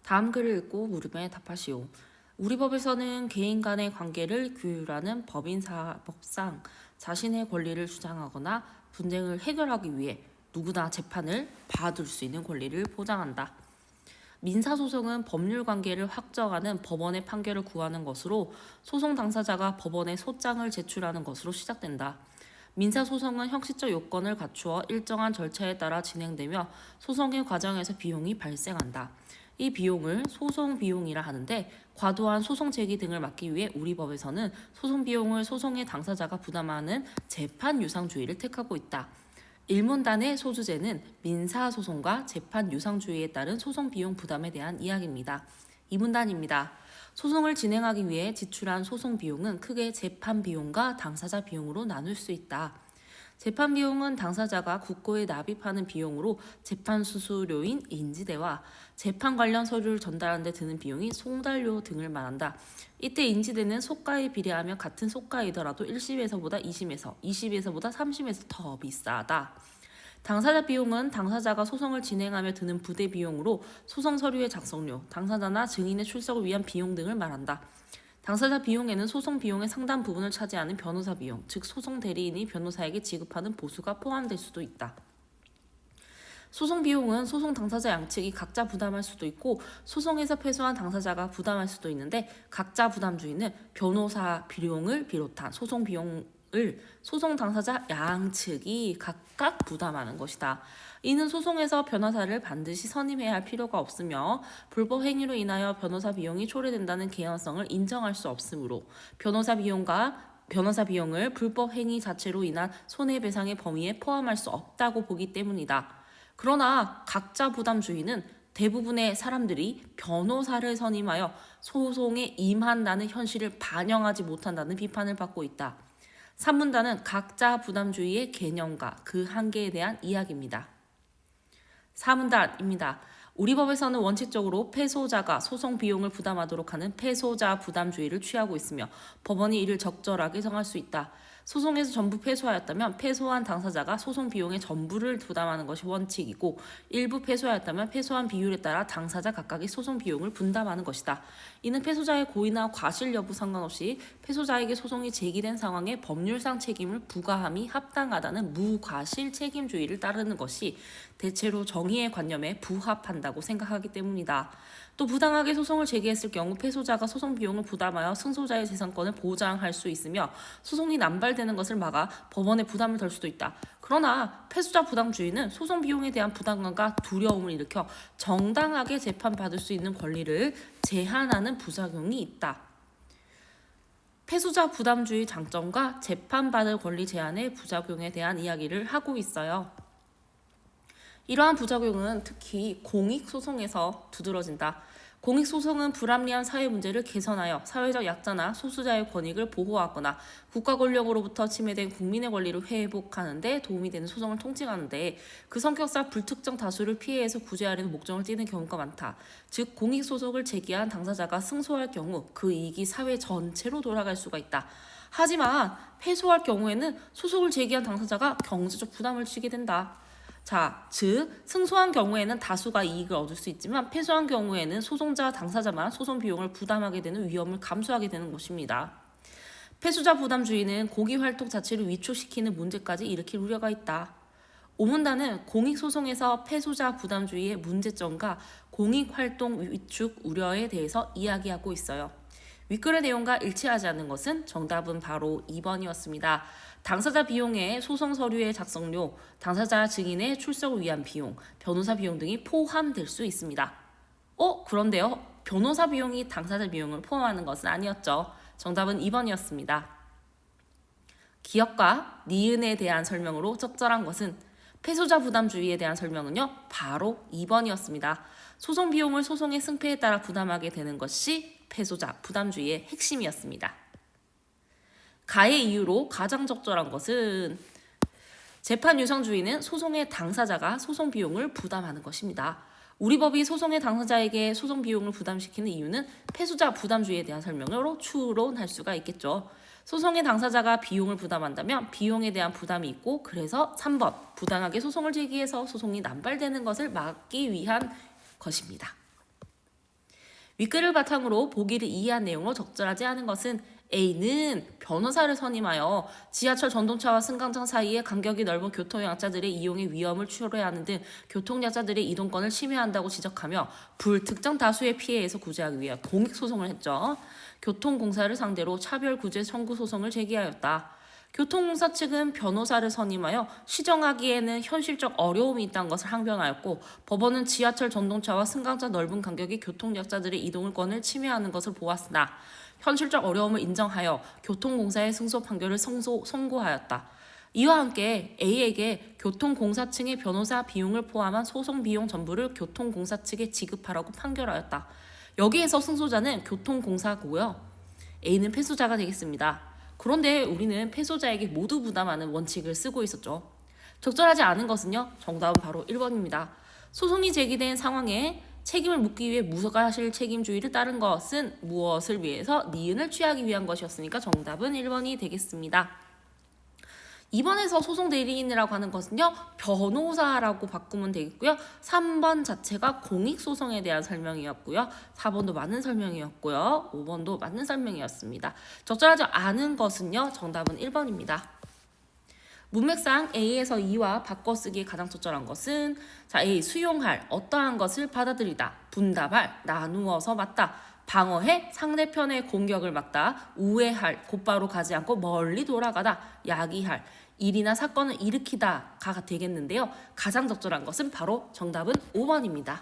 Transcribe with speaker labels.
Speaker 1: 다음 글을 읽고 물음에 답하시오. 우리 법에서는 개인 간의 관계를 규율하는 법상 자신의 권리를 주장하거나 분쟁을 해결하기 위해 누구나 재판을 받을 수 있는 권리를 보장한다. 민사소송은 법률 관계를 확정하는 법원의 판결을 구하는 것으로 소송 당사자가 법원에 소장을 제출하는 것으로 시작된다. 민사소송은 형식적 요건을 갖추어 일정한 절차에 따라 진행되며 소송의 과정에서 비용이 발생한다. 이 비용을 소송 비용이라 하는데 과도한 소송 제기 등을 막기 위해 우리 법에서는 소송 비용을 소송의 당사자가 부담하는 재판 유상주의를 택하고 있다. 일문단의 소주제는 민사소송과 재판 유상주의에 따른 소송 비용 부담에 대한 이야기입니다. 이문단입니다. 소송을 진행하기 위해 지출한 소송 비용은 크게 재판 비용과 당사자 비용으로 나눌 수 있다. 재판 비용은 당사자가 국고에 납입하는 비용으로 재판 수수료인 인지대와 재판 관련 서류를 전달하는 데 드는 비용이 송달료 등을 말한다. 이때 인지대는 속가에 비례하며 같은 속가이더라도 1심에서보다 2심에서, 2심에서보다 3심에서 더 비싸다. 당사자 비용은 당사자가 소송을 진행하며 드는 부대 비용으로 소송 서류의 작성료, 당사자나 증인의 출석을 위한 비용 등을 말한다. 당사자 비용에는 소송 비용의 상당 부분을 차지하는 변호사 비용, 즉 소송 대리인이 변호사에게 지급하는 보수가 포함될 수도 있다. 소송 비용은 소송 당사자 양측이 각자 부담할 수도 있고 소송에서 패소한 당사자가 부담할 수도 있는데 각자 부담주의는 변호사 비용을 비롯한 소송 비용을 소송 당사자 양측이 각각 부담하는 것이다. 이는 소송에서 변호사를 반드시 선임해야 할 필요가 없으며 불법 행위로 인하여 변호사 비용이 초래된다는 개연성을 인정할 수 없으므로 변호사 비용을 불법 행위 자체로 인한 손해배상의 범위에 포함할 수 없다고 보기 때문이다. 그러나 각자 부담주의는 대부분의 사람들이 변호사를 선임하여 소송에 임한다는 현실을 반영하지 못한다는 비판을 받고 있다. 3문단은 각자 부담주의의 개념과 그 한계에 대한 이야기입니다. 4문단입니다. 우리 법에서는 원칙적으로 패소자가 소송 비용을 부담하도록 하는 패소자 부담주의를 취하고 있으며 법원이 이를 적절하게 정할 수 있다. 소송에서 전부 패소하였다면 패소한 당사자가 소송 비용의 전부를 부담하는 것이 원칙이고 일부 패소하였다면 패소한 비율에 따라 당사자 각각의 소송 비용을 분담하는 것이다. 이는 패소자의 고의나 과실 여부 상관없이 패소자에게 소송이 제기된 상황에 법률상 책임을 부과함이 합당하다는 무과실 책임주의를 따르는 것이 대체로 정의의 관념에 부합한다고 생각하기 때문이다. 또 부당하게 소송을 제기했을 경우 패소자가 소송 비용을 부담하여 승소자의 재산권을 보장할 수 있으며 소송이 남발되는 것을 막아 법원에 부담을 덜 수도 있다. 그러나 패소자 부담주의는 소송 비용에 대한 부담감과 두려움을 일으켜 정당하게 재판받을 수 있는 권리를 제한하는 부작용이 있다. 패소자 부담주의 장점과 재판받을 권리 제한의 부작용에 대한 이야기를 하고 있어요. 이러한 부작용은 특히 공익소송에서 두드러진다. 공익소송은 불합리한 사회 문제를 개선하여 사회적 약자나 소수자의 권익을 보호하거나 국가 권력으로부터 침해된 국민의 권리를 회복하는 데 도움이 되는 소송을 통칭하는데 그 성격상 불특정 다수를 피해해서 구제하려는 목적을 띠는 경우가 많다. 즉 공익소송을 제기한 당사자가 승소할 경우 그 이익이 사회 전체로 돌아갈 수가 있다. 하지만 패소할 경우에는 소송을 제기한 당사자가 경제적 부담을 지게 된다. 즉 승소한 경우에는 다수가 이익을 얻을 수 있지만 패소한 경우에는 소송자 당사자만 소송 비용을 부담하게 되는 위험을 감수하게 되는 것입니다. 패소자 부담주의는 공익활동 자체를 위축시키는 문제까지 일으킬 우려가 있다. 5문단은 공익소송에서 패소자 부담주의의 문제점과 공익활동 위축 우려에 대해서 이야기하고 있어요. 윗글의 내용과 일치하지 않는 것은 정답은 바로 2번이었습니다. 당사자 비용에 소송 서류의 작성료, 당사자 증인의 출석을 위한 비용, 변호사 비용 등이 포함될 수 있습니다. 그런데요. 변호사 비용이 당사자 비용을 포함하는 것은 아니었죠. 정답은 2번이었습니다. 기업과 니은에 대한 설명으로 적절한 것은 패소자 부담주의에 대한 설명은요. 바로 2번이었습니다. 소송 비용을 소송의 승패에 따라 부담하게 되는 것이 패소자 부담주의의 핵심이었습니다. 가의 이유로 가장 적절한 것은 재판 유상주의는 소송의 당사자가 소송 비용을 부담하는 것입니다. 우리 법이 소송의 당사자에게 소송 비용을 부담시키는 이유는 패소자 부담주의에 대한 설명으로 추론할 수가 있겠죠. 소송의 당사자가 비용을 부담한다면 비용에 대한 부담이 있고 그래서 3번 부당하게 소송을 제기해서 소송이 남발되는 것을 막기 위한 것입니다. 윗글을 바탕으로 보기를 이해한 내용으로 적절하지 않은 것은 A는 변호사를 선임하여 지하철 전동차와 승강장 사이에 간격이 넓은 교통약자들의 이용의 위험을 초래하는 등 교통약자들의 이동권을 침해한다고 지적하며 불특정 다수의 피해에서 구제하기 위해 공익소송을 했죠. 교통공사를 상대로 차별구제 청구 소송을 제기하였다. 교통공사 측은 변호사를 선임하여 시정하기에는 현실적 어려움이 있다는 것을 항변하였고, 법원은 지하철 전동차와 승강장 넓은 간격이 교통약자들의 이동권을 침해하는 것을 보았으나 현실적 어려움을 인정하여 교통공사의 승소 판결을 선고하였다. 이와 함께 A에게 교통공사 측의 변호사 비용을 포함한 소송 비용 전부를 교통공사 측에 지급하라고 판결하였다. 여기에서 승소자는 교통공사고요. A는 패소자가 되겠습니다. 그런데 우리는 패소자에게 모두 부담하는 원칙을 쓰고 있었죠. 적절하지 않은 것은요. 정답은 바로 1번입니다. 소송이 제기된 상황에 책임을 묻기 위해 무과실 책임주의를 따른 것은 무엇을 위해서 니은을 취하기 위한 것이었으니까 정답은 1번이 되겠습니다. 2번에서 소송 대리인이라고 하는 것은요. 변호사라고 바꾸면 되겠고요. 3번 자체가 공익소송에 대한 설명이었고요. 4번도 맞는 설명이었고요. 5번도 맞는 설명이었습니다. 적절하지 않은 것은요. 정답은 1번입니다. 문맥상 A에서 E와 바꿔쓰기에 가장 적절한 것은 A. 수용할, 어떠한 것을 받아들이다. 분답할, 나누어서 맞다. 방어해, 상대편의 공격을 막다. 우회할, 곧바로 가지 않고 멀리 돌아가다. 야기할, 일이나 사건을 일으키다가 되겠는데요. 가장 적절한 것은 바로 정답은 5번입니다.